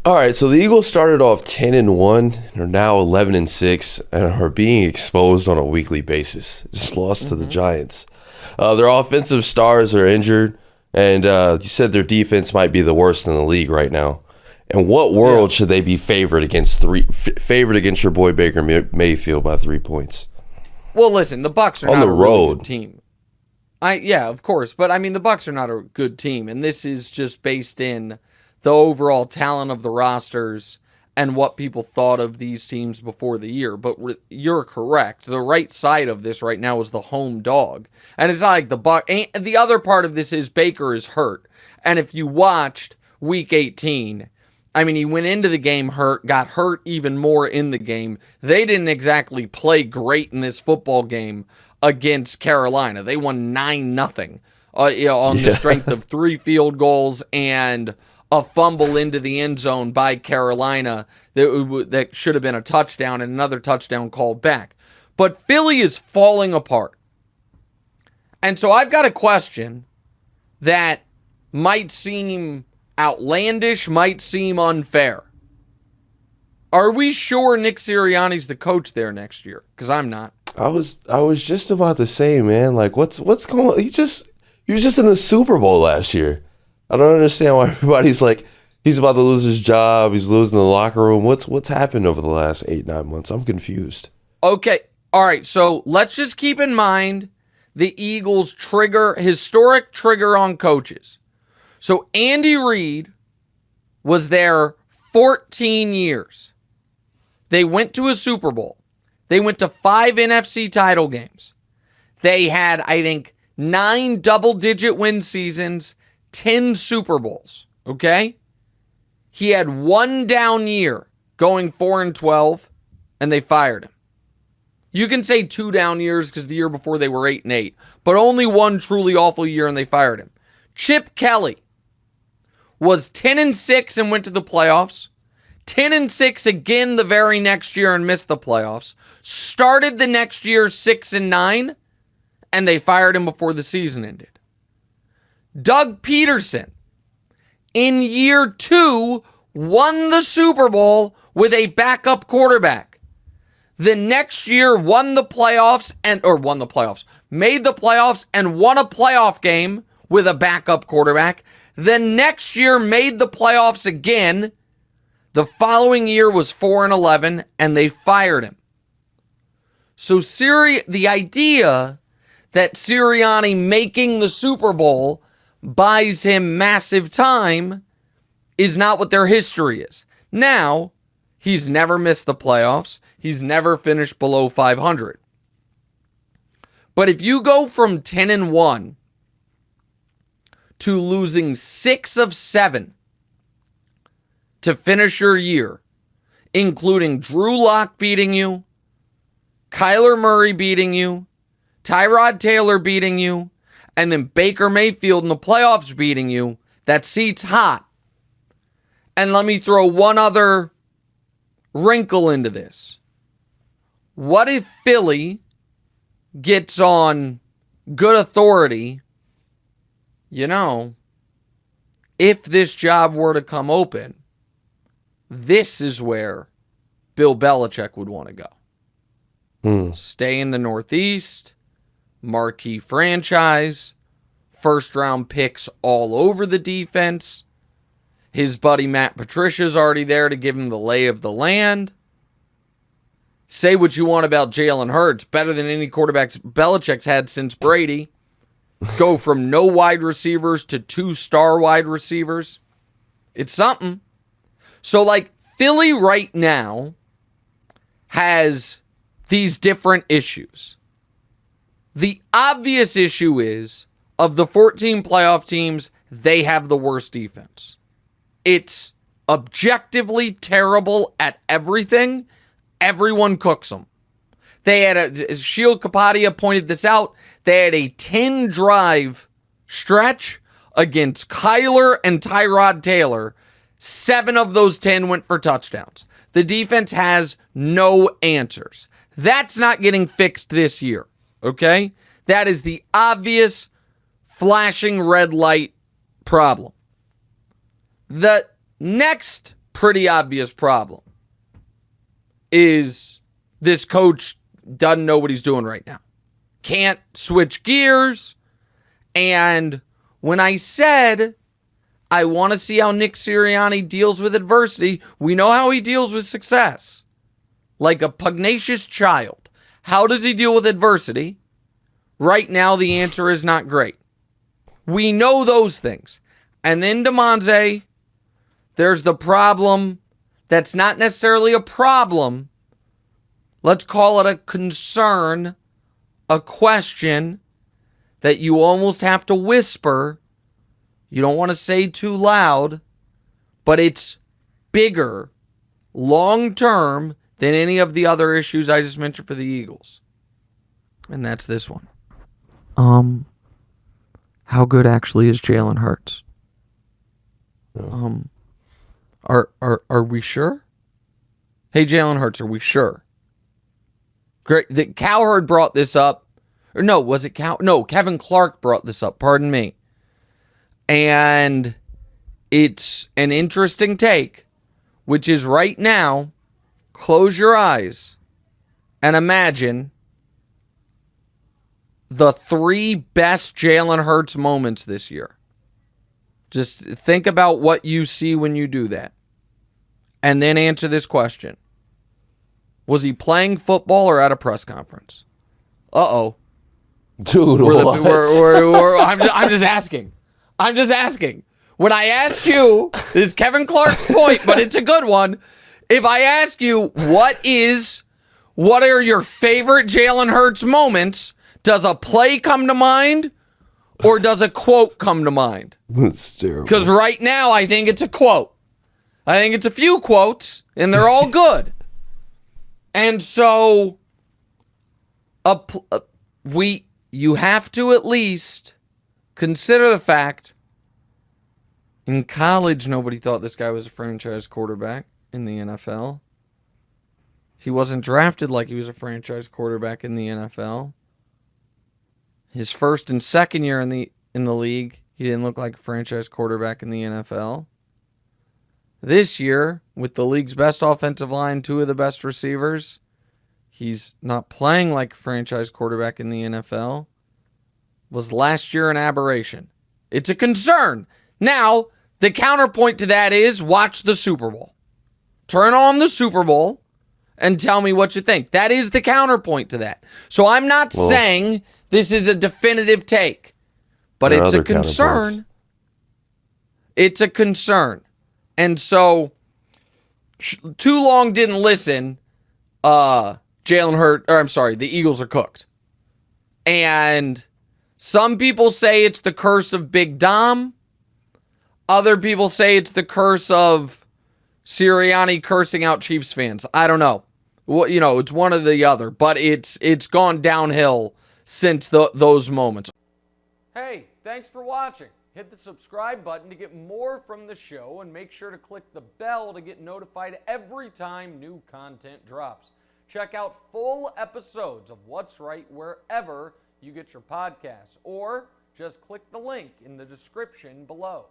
All right, so the Eagles started off 10-1, and are now 11-6, and are being exposed on a weekly basis. Just lost to the Giants. Their offensive stars are injured, and you said their defense might be the worst in the league right now. In what world should they be favored against your boy Baker Mayfield by 3 points? Well, listen, the Bucs are on not the a road. really good team. Yeah, of course, but I mean the Bucs are not a good team, and this is just based in the overall talent of the rosters and what people thought of these teams before the year. But you're correct. The right side of this right now is the home dog. And it's not like the Bucs. And the other part of this is Baker is hurt. And if you watched Week 18, I mean, he went into the game hurt, got hurt even more in the game. They didn't exactly play great in this football game against Carolina. They won 9-0 on the strength of 3 field goals and a fumble into the end zone by Carolina that should have been a touchdown and another touchdown called back. But Philly is falling apart. And so I've got a question that might seem outlandish, might seem unfair. Are we sure Nick Sirianni's the coach there next year? Because I'm not. I was just about to say, man, like what's going on? He was just in the Super Bowl last year. I don't understand why everybody's like, he's about to lose his job. He's losing the locker room. What's happened over the last 8-9 months? I'm confused. Okay. All right. So let's just keep in mind the Eagles' historic trigger on coaches. So Andy Reid was there 14 years. They went to a Super Bowl. They went to 5 NFC title games. They had, I think, 9 double-digit win seasons, 10 Super Bowls, okay? He had 1 down year going 4-12, and they fired him. You can say 2 down years because the year before they were 8-8, but only 1 truly awful year, and they fired him. Chip Kelly was 10-6 and went to the playoffs. 10-6 again the very next year and missed the playoffs. Started the next year 6-9, and they fired him before the season ended. Doug Peterson, in year 2, won the Super Bowl with a backup quarterback. The next year made the playoffs and won a playoff game with a backup quarterback. The next year made the playoffs again. The following year was 4-11, and they fired him. So the idea that Sirianni making the Super Bowl buys him massive time is not what their history is. Now, he's never missed the playoffs. He's never finished below 500. But if you go from 10-1 to losing 6 of 7 to finish your year, including Drew Lock beating you, Kyler Murray beating you, Tyrod Taylor beating you, and then Baker Mayfield in the playoffs beating you, that seat's hot. And let me throw one other wrinkle into this. What if Philly gets on good authority, if this job were to come open, this is where Bill Belichick would want to go. Stay in the Northeast, marquee franchise, first-round picks all over the defense. His buddy Matt Patricia's already there to give him the lay of the land. Say what you want about Jalen Hurts, better than any quarterbacks Belichick's had since Brady. Go from no wide receivers to 2-star wide receivers. It's something. So, Philly right now has these different issues. The obvious issue is, of the 14 playoff teams, they have the worst defense. It's objectively terrible at everything. Everyone cooks them. They had Shield Kapadia pointed this out. They had a 10-drive stretch against Kyler and Tyrod Taylor. 7 of those 10 went for touchdowns. The defense has no answers. That's not getting fixed this year, okay? That is the obvious flashing red light problem. The next pretty obvious problem is this coach doesn't know what he's doing right now. Can't switch gears. And when I said I want to see how Nick Sirianni deals with adversity, we know how he deals with success. Like a pugnacious child. How does he deal with adversity? Right now, the answer is not great. We know those things. And then DeMonze, there's the problem that's not necessarily a problem. Let's call it a concern, a question that you almost have to whisper. You don't want to say too loud, but it's bigger, long-term, than any of the other issues I just mentioned for the Eagles. And that's this one. How good actually is Jalen Hurts? Are we sure? Hey, Jalen Hurts, are we sure? Great. Cowherd brought this up. Or no, was it No, Kevin Clark brought this up. Pardon me. And it's an interesting take, which is right now, close your eyes and imagine the 3 best Jalen Hurts moments this year. Just think about what you see when you do that. And then answer this question. Was he playing football or at a press conference? Uh-oh. Dude, I'm just asking. When I asked you, this is Kevin Clark's point, but it's a good one. If I ask you, what are your favorite Jalen Hurts moments, does a play come to mind or does a quote come to mind? That's terrible. Because right now, I think it's a quote. I think it's a few quotes, and they're all good. And so, you have to at least consider the fact, in college, nobody thought this guy was a franchise quarterback in the NFL. He wasn't drafted like he was a franchise quarterback in the NFL. His first and second year in the league, he didn't look like a franchise quarterback in the NFL. This year, with the league's best offensive line, 2 of the best receivers, he's not playing like a franchise quarterback in the NFL. Was last year an aberration? It's a concern. Now, the counterpoint to that is watch the Super Bowl. Turn on the Super Bowl and tell me what you think. That is the counterpoint to that. So I'm not saying this is a definitive take, but it's a concern. It's a concern. And so, too long didn't listen. The Eagles are cooked. And some people say it's the curse of Big Dom. Other people say it's the curse of Sirianni cursing out Chiefs fans. I don't know. Well, it's one or the other, but it's gone downhill since those moments. Hey, thanks for watching. Hit the subscribe button to get more from the show, and make sure to click the bell to get notified every time new content drops. Check out full episodes of What's Right wherever you get your podcasts, or just click the link in the description below.